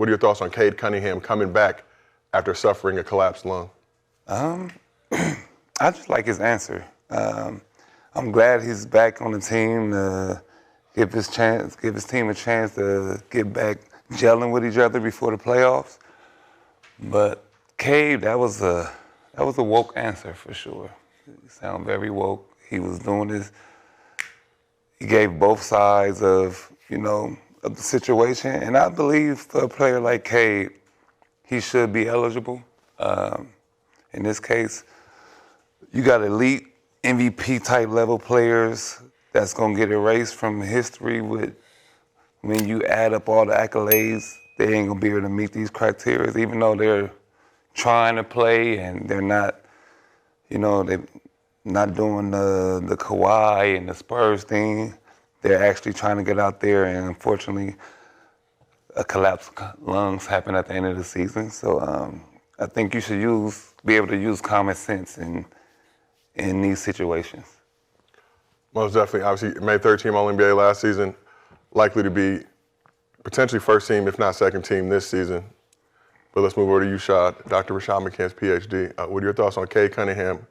What are your thoughts on Cade Cunningham coming back after suffering a collapsed lung? I just like his answer. I'm glad he's back on the team to give his team a chance to get back gelling with each other before the playoffs. But Cade, that was a woke answer for sure. He sounded very woke. He was doing this. He gave both sides of the situation, and I believe for a player like Cade, he should be eligible. In this case, you got elite MVP type level players that's gonna get erased from history with, when you add up all the accolades, they ain't gonna be able to meet these criteria, even though they're trying to play and they're not, they're not doing the Kawhi and the Spurs thing. They're actually trying to get out there, and unfortunately, a collapsed lungs happen at the end of the season. So I think you should be able to use common sense in these situations. Most definitely. Obviously, made third team All-NBA last season, likely to be potentially first team, if not second team this season. But let's move over to you, Shad. Dr. Rashad McCants, PhD. What are your thoughts on Cade Cunningham?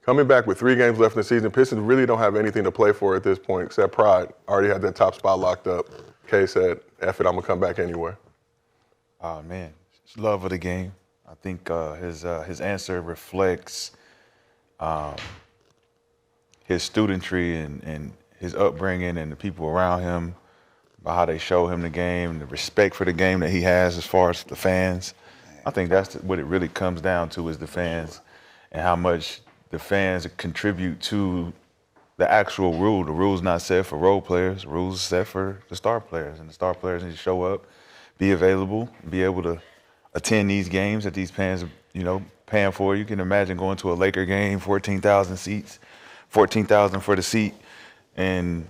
Coming back with 3 games left in the season, Pistons really don't have anything to play for at this point except pride. Already had that top spot locked up. Cade said, F it, I'm going to come back anyway. Oh, man. It's love of the game. I think his answer reflects his studentry and his upbringing and the people around him, about how they show him the game, the respect for the game that he has as far as the fans. I think that's what it really comes down to, is the fans and how much the fans contribute to the actual rule. The rule's not set for role players. The rule's set for the star players. And the star players need to show up, be available, be able to attend these games that these fans are, paying for. You can imagine going to a Laker game, 14,000 seats, 14,000 for the seat, and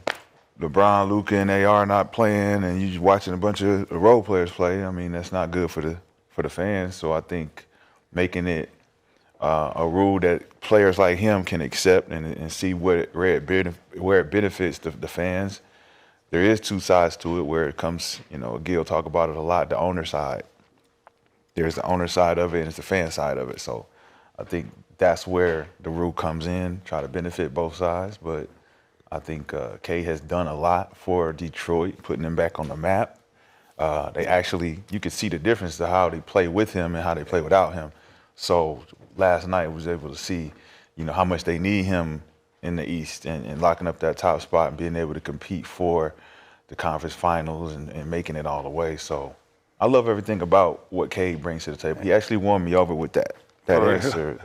LeBron, Luka, and AR not playing, and you just watching a bunch of role players play. I mean, that's not good for the fans. So I think making it a rule that players like him can accept and see where it benefits the fans. There is 2 sides to it where it comes, Gil talk about it a lot, the owner side. There's the owner side of it and it's the fan side of it. So I think that's where the rule comes in, try to benefit both sides. But I think Cade has done a lot for Detroit, putting them back on the map. You could see the difference to how they play with him and how they play without him. So last night was able to see, how much they need him in the East and locking up that top spot and being able to compete for the conference finals and making it all the way. So I love everything about what Cade brings to the table. He actually won me over with that answer.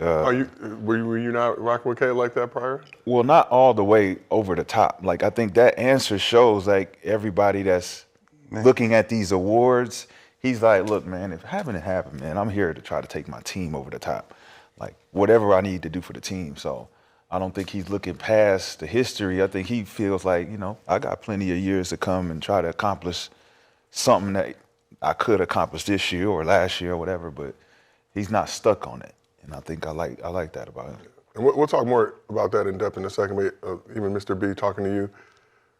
Were you not rocking with Cade like that prior? Well, not all the way over the top. Like, I think that answer shows, like, everybody that's looking at these awards, he's like, look, man, if having it happen, man, I'm here to try to take my team over the top. Like, whatever I need to do for the team. So I don't think he's looking past the history. I think he feels like, I got plenty of years to come and try to accomplish something that I could accomplish this year or last year or whatever, but he's not stuck on it. And I think I like that about him. And we'll talk more about that in depth in a second, but even Mr. B, talking to you.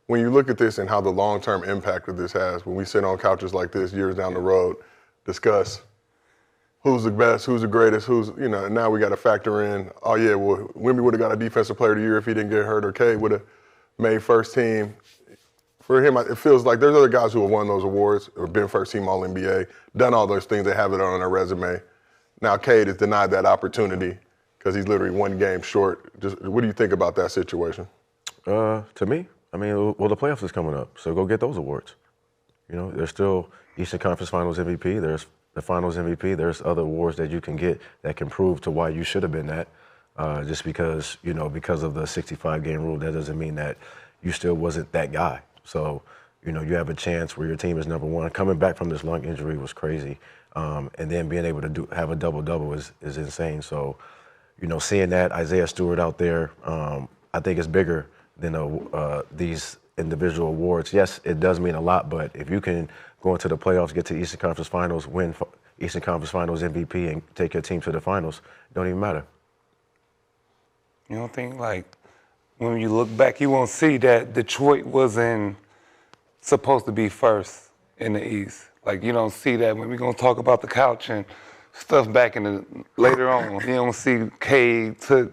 When you look at this and how the long-term impact of this has, when we sit on couches like this years down the road, discuss who's the best, who's the greatest, and now we got to factor in, oh yeah, well, Wemby would have got a defensive player of the year if he didn't get hurt, or Cade would have made first team. For him, it feels like there's other guys who have won those awards or been first team All-NBA, done all those things, they have it on their resume. Now Cade is denied that opportunity because he's literally 1 game short. Just what do you think about that situation? To me, the playoffs is coming up, so go get those awards. There's still Eastern Conference Finals MVP, there's the Finals MVP, there's other awards that you can get that can prove to why you should have been that. Just because, because of the 65-game rule, that doesn't mean that you still wasn't that guy. So, you have a chance where your team is number 1. Coming back from this lung injury was crazy. And then being able to have a double-double is insane. So, seeing that Isaiah Stewart out there, I think is bigger than these individual awards. Yes, it does mean a lot, but if you can go into the playoffs, get to the Eastern Conference Finals, win Eastern Conference Finals MVP, and take your team to the finals, it don't even matter. You don't think, like, when you look back, you won't see that Detroit wasn't supposed to be first in the East. Like, you don't see that when we're going to talk about the couch and stuff back in the later on. You don't see Cade took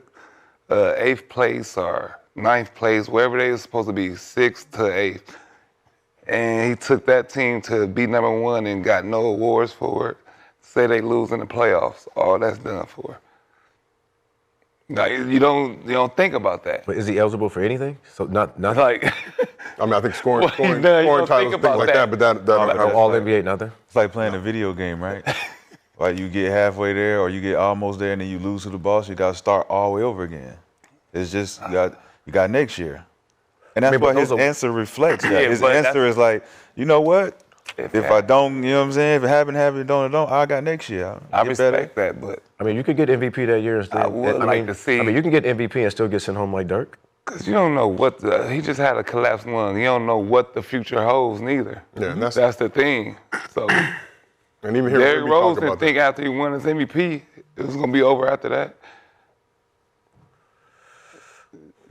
8th place or 9th place, wherever they were supposed to be, 6th to 8th. And he took that team to be number 1 and got no awards for it. Say they lose in the playoffs, all that's done for. Now, you don't think about that. But is he eligible for anything? So not Like, I mean, I think scoring Well, scoring no, you titles, don't things think about like that. that, but that all NBA, nothing. It's like playing a video game, right? Like you get halfway there or you get almost there and then you lose to the boss, you got to start all the way over again. It's just, you got next year. And that's what his answer reflects. That. His answer is like, you know what? If I don't, you know what I'm saying? If it happen, don't, I got next year. I respect that, but I mean, you could get MVP that year and still. I would like to see. I mean, you can get MVP and still get sent home like Dirk. Because you don't know what he just had a collapsed lung. You don't know what the future holds neither. Yeah, and that's the thing. So and even here, Derrick Rose didn't think after he won his MVP, it was going to be over after that.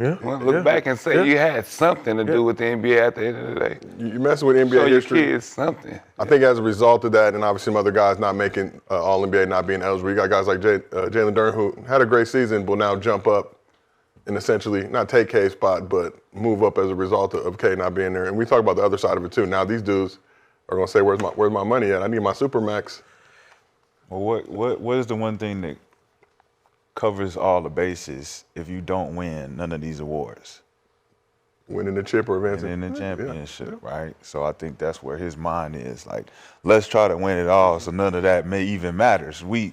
Yeah. Look back and say you had something to do with the NBA at the end of the day. You messing with NBA Show your history. kids something. I think as a result of that, and obviously some other guys not making All-NBA, not being eligible, you got guys like Jalen Duren who had a great season, will now jump up and essentially not take Cade's spot, but move up as a result of Cade not being there. And we talk about the other side of it too. Now these dudes are going to say, where's my money at? I need my Supermax. Well, what is the one thing that covers all the bases if you don't win none of these awards? Winning the chip or advancing. In the championship, right? So I think that's where his mind is. Like, let's try to win it all so none of that may even matters. We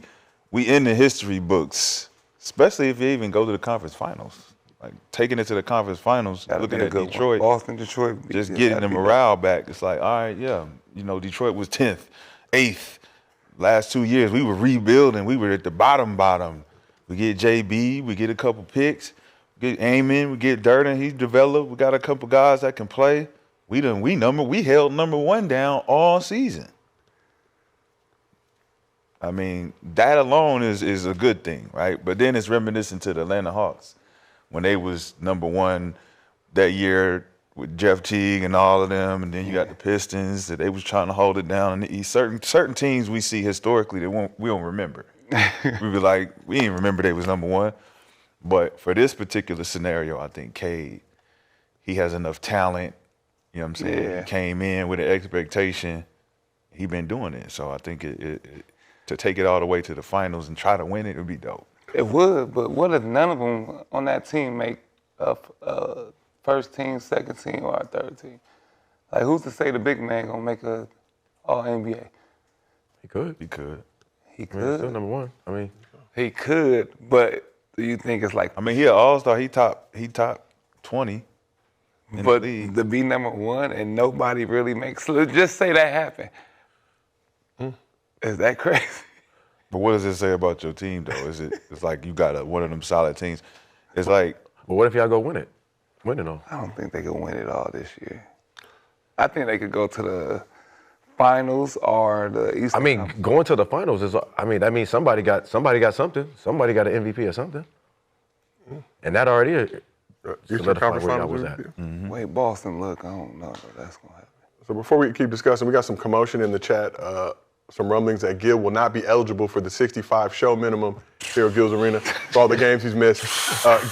in the history books, especially if you even go to the conference finals. Like, taking it to the conference finals, looking at Detroit. Boston, Detroit. Just getting the morale back. It's like, all right, yeah. You know, Detroit was 10th, 8th. Last 2 years, we were rebuilding. We were at the bottom. We get JB, we get a couple picks, we get Amen, we get Durden, he's developed. We got a couple guys that can play. We held number 1 down all season. I mean, that alone is a good thing, right? But then it's reminiscent to the Atlanta Hawks when they was number 1 that year with Jeff Teague and all of them, and then you got the Pistons that they was trying to hold it down. And certain teams we see historically that we don't remember. We be like, we didn't remember they was number 1. But for this particular scenario, I think Cade, he has enough talent. You know what I'm saying? Yeah. He came in with an expectation. He been doing it. So I think to take it all the way to the finals and try to win it would be dope. It would, but what if none of them on that team make a first team, second team, or a third team? Like, who's to say the big man gonna make a All-NBA? He could. He could. He I mean, could. still number 1. I mean, He could, but do you think it's like? I mean, he an all-star. He top 20 in But the league. to be number 1 and nobody really makes. Let's just say that happened. Is that crazy? But what does it say about your team, though? It's like you got one of them solid teams. It's like, but what if y'all go win it? Win it all. I don't think they could win it all this year. I think they could go to the finals or the Eastern. I mean, Conference. going to the finals is. I mean, that means somebody got something. Somebody got an MVP or something. And that already Eastern solidified Conference where y'all Finals. was at. Wait, Boston, look, I don't know if that's gonna happen. So before we keep discussing, we got some commotion in the chat. Some rumblings that Gil will not be eligible for the 65 show minimum here at Gil's Arena for all the games he's missed.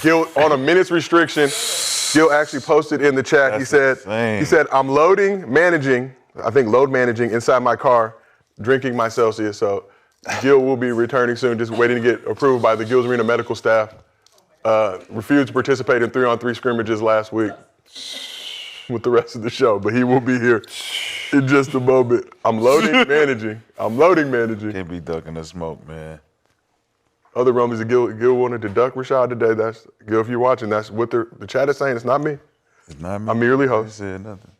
Gil on a minutes restriction. Gil actually posted in the chat. He said, I'm load managing inside my car, drinking my Celsius. So Gil will be returning soon, just waiting to get approved by the Gil's Arena medical staff. Refused to participate in 3-on-3 scrimmages last week with the rest of the show, but he will be here in just a moment. I'm loading managing. can't be ducking the smoke, man. Other rumblings that Gil wanted to duck Rashad today. That's Gil, if you're watching, that's what the chat is saying. It's not me. It's not me. I'm merely He host. said nothing.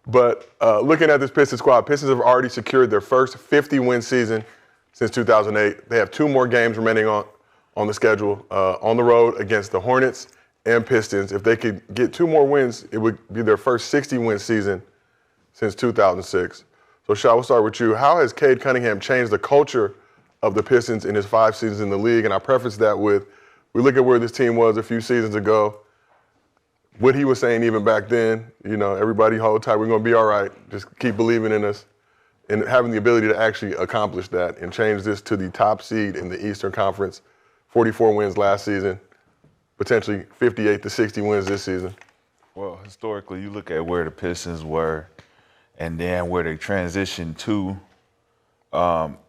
But looking at this Pistons squad, Pistons have already secured their first 50-win season since 2008. They have 2 more games remaining on the schedule on the road against the Hornets and Pistons. If they could get 2 more wins, it would be their first 60-win season since 2006. So, Shah, we'll start with you. How has Cade Cunningham changed the culture of the Pistons in his 5 seasons in the league? And I preface that with, we look at where this team was a few seasons ago, what he was saying even back then, you know, everybody hold tight, we're going to be all right. Just keep believing in us. and having the ability to actually accomplish that and change this to the top seed in the Eastern Conference, 44 wins last season, potentially 58 to 60 wins this season? Well, historically, you look at where the Pistons were and then where they transitioned to,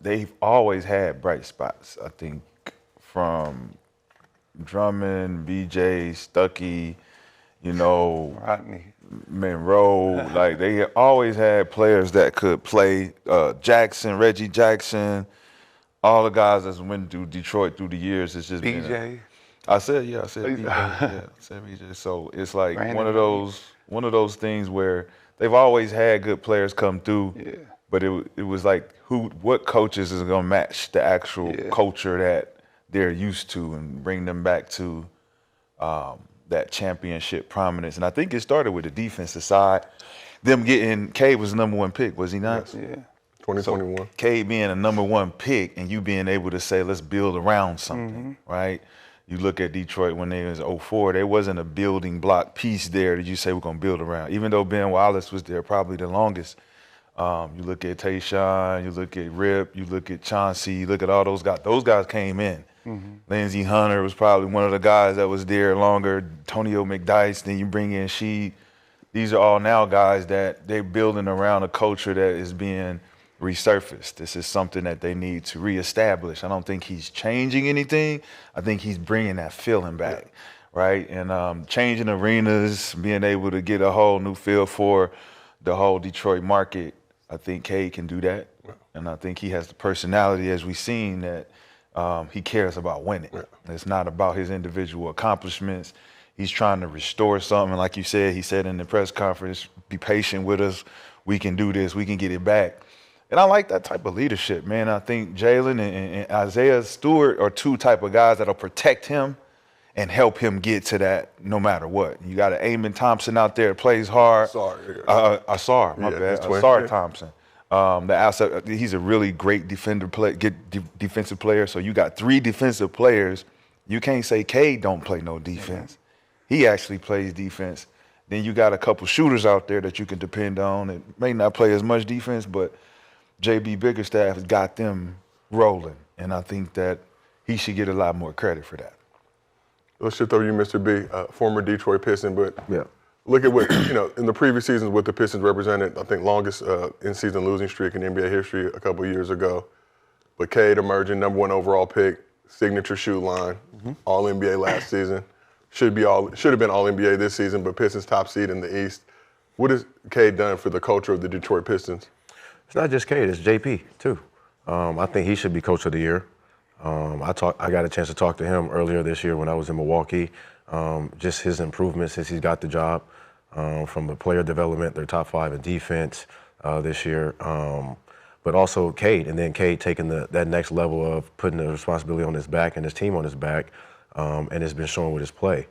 they've always had bright spots. I think from Drummond, BJ, Stuckey, Rodney, Monroe, like they always had players that could play. Jackson, Reggie Jackson, all the guys that's went through Detroit through the years. It's just BJ. been I said BJ. Yeah, I said BJ. So it's like Brandon one of those things where they've always had good players come through. Yeah. But it was like what coaches is gonna match the actual culture that they're used to and bring them back to that championship prominence. And I think it started with the defensive side. Them getting Cade was the number 1 pick, was he not? Yes. Yeah. 2021. So Cade being a number 1 pick and you being able to say, let's build around something, right? You look at Detroit when they was 04, there wasn't a building block piece there that you say we're gonna build around. Even though Ben Wallace was there probably the longest. You look at Tayshaun, you look at Rip, you look at Chauncey, you look at all those guys. Those guys came in. Lindsey Hunter was probably one of the guys that was there longer. Tonio McDyess, then you bring in Sheed. These are all now guys that they're building around a culture that is being resurfaced. This is something that they need to reestablish. I don't think he's changing anything. I think he's bringing that feeling back, right? And changing arenas, being able to get a whole new feel for the whole Detroit market. I think Cade can do that. And I think he has the personality, as we've seen, that he cares about winning. It's not about his individual accomplishments. He's trying to restore something. Like you said, he said in the press conference, be patient with us. We can do this. We can get it back. And I like that type of leadership, man. I think Jalen and Isaiah Stewart are two type of guys that'll protect him and help him get to that no matter what. You got an Amon Thompson out there that plays hard. Asar, my bad. Asar Thompson. The outside, he's a really great defensive player. So you got 3 defensive players. You can't say Cade don't play no defense. He actually plays defense. Then you got a couple shooters out there that you can depend on. It may not play as much defense, but JB Bickerstaff has got them rolling. And I think that he should get a lot more credit for that. Let's shift over to you, Mr. B, former Detroit Piston, but look at what, in the previous seasons, what the Pistons represented. I think longest in-season losing streak in NBA history a couple of years ago. But Cade emerging, number 1 overall pick, signature shoot line, All NBA last season. Should have been All NBA this season, but Pistons top seed in the East. What has Cade done for the culture of the Detroit Pistons? It's not just Cade, it's JP too. I think he should be Coach of the Year. I got a chance to talk to him earlier this year when I was in Milwaukee. Just his improvements since he's got the job, from the player development, they're top 5 in defense this year. But also Cade, and then Cade taking that next level of putting the responsibility on his back and his team on his back, and it's been shown with his play.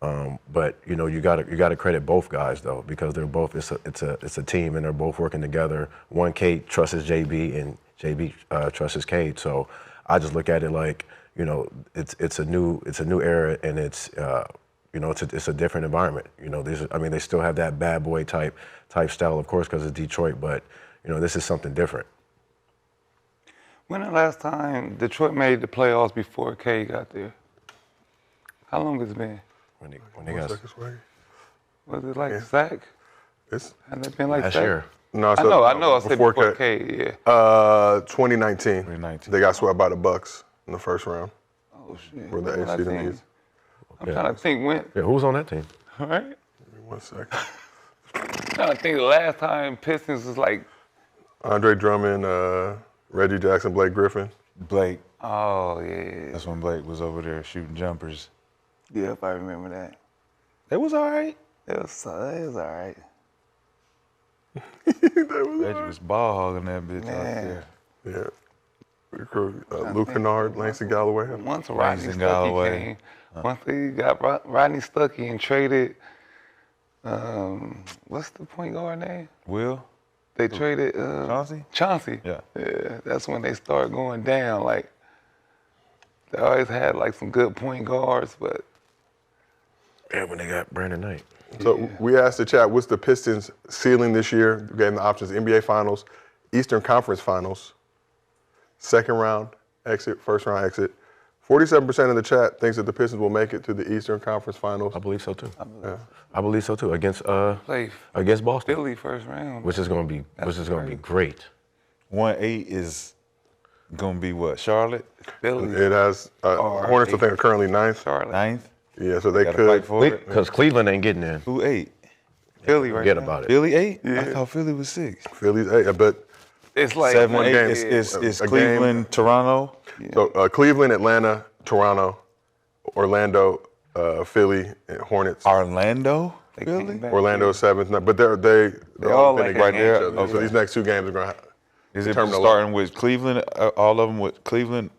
But you got to credit both guys though, because they're both it's a team and they're both working together. One, Cade trusts JB and JB trusts Cade. So I just look at it like it's a new era, and it's a different environment. They still have that bad boy type style, of course, because it's Detroit, but this is something different. When the last time Detroit made the playoffs before Cade got there? How long has it been? When they got Was it like Zach? Has it been like last Zach? year. No, I know. I said before Cade, 2019. They got swept by the Bucks in the first round. Oh shit. We're the 8th seed in the East. I'm trying to think when. Yeah, who was on that team? All right. Give me 1 second. I'm trying to think the last time Pistons was like. Andre Drummond, Reggie Jackson, Blake Griffin. Blake. Oh yeah. That's when Blake was over there shooting jumpers. Yep, I remember that. It was all right. It was all right. Reggie was ball hogging that bitch out there. Yeah. Luke Kennard, Langston Galloway. Once Rodney Stuckey came, once they got Rodney Stuckey and traded, what's the point guard name? Will? They traded Chauncey? Chauncey. Yeah. Yeah, that's when they started going down. Like, they always had like some good point guards, but. Yeah, when they got Brandon Knight. So we asked the chat, what's the Pistons' ceiling this year? We gave them the options: NBA Finals, Eastern Conference Finals, second round exit, first round exit. 47% of the chat thinks that the Pistons will make it to the Eastern Conference Finals. I believe so too. Yeah. I believe so too. Against Play Boston, Philly first round. which is going to be great. 1-8 is gonna be what? Charlotte, Philly. It has Hornets. I think are currently ninth. Charlotte. 9th. Yeah, so they Gotta could. fight for it. Because Cleveland ain't getting in. Who 8? Philly right Forget now. about it. Philly 8? Yeah. I thought Philly was 6. Philly's 8, but 7, one 8 game. is A game. Cleveland, Toronto. so Cleveland, Atlanta, Toronto, Orlando, Philly, and Hornets. Orlando, They Philly. came back. Orlando's 7th, but they're all all been like against right there. each other. So Okay. these next 2 games are going to Is it determine a lot. starting with Cleveland? All of them with Cleveland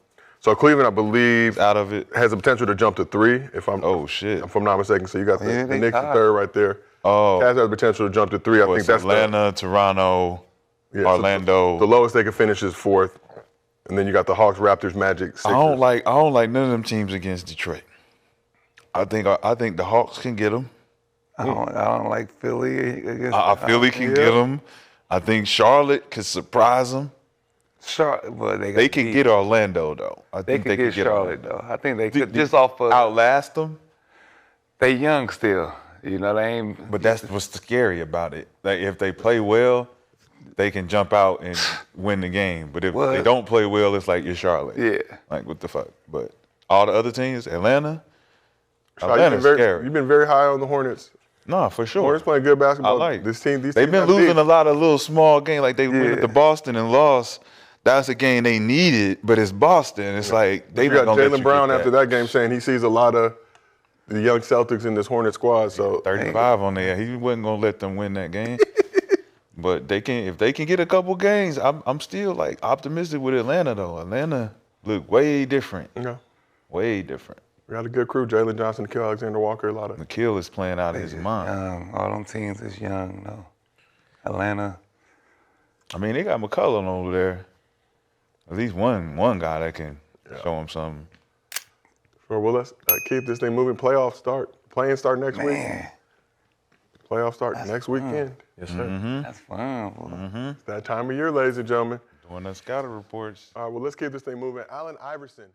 So Cleveland, I believe, out of it. has the potential to jump to 3. If I'm not mistaken. So you got the they Knicks at tied. 3rd right there. Oh. Cavs have the potential to jump to 3. I think What's that's Atlanta, Toronto, so Orlando. the lowest they can finish is 4th, and then you got the Hawks, Raptors, Magic, Sixers. I don't like none of them teams against Detroit. I think the Hawks can get them. I don't like Philly against. Philly can get them. I think Charlotte could surprise them. Charlotte, but They can get Orlando though. I They think could get Charlotte Orlando. though. I think they could just off of Outlast them. they young still. You know they ain't. But that's what's scary about it. Like if they play well, they can jump out and win the game. But if they don't play well, it's like you're Charlotte. Yeah. Like what the fuck? But all the other teams, Atlanta's You've scary. been very high on the Hornets. No, for sure. Hornets playing good basketball. I like this team. These They've teams been have losing deep. a lot of little small games. Like they went Yeah. to Boston and lost. That's a game they needed, but it's Boston. It's like they You not got gonna let Jaylen you Brown get after that game saying he sees a lot of the young Celtics in this Hornet squad. So 35 on there. He wasn't gonna let them win that game. But if they can get a couple games, I'm still like optimistic with Atlanta though. Atlanta look way different. yeah, Way different. we got a good crew: Jalen Johnson, Nikhil Alexander Walker, a lot of. McKill is playing out of his mind. All them teams is young though. Atlanta. I mean, they got McCullough over there. At least one guy that can show him something. Sure, well, let's keep this thing moving. Playing start next week. Playoff start next weekend. Yes, sir. That's fun. Boy. It's that time of year, ladies and gentlemen. Doing the scouting reports. All right, well, let's keep this thing moving. Allen Iverson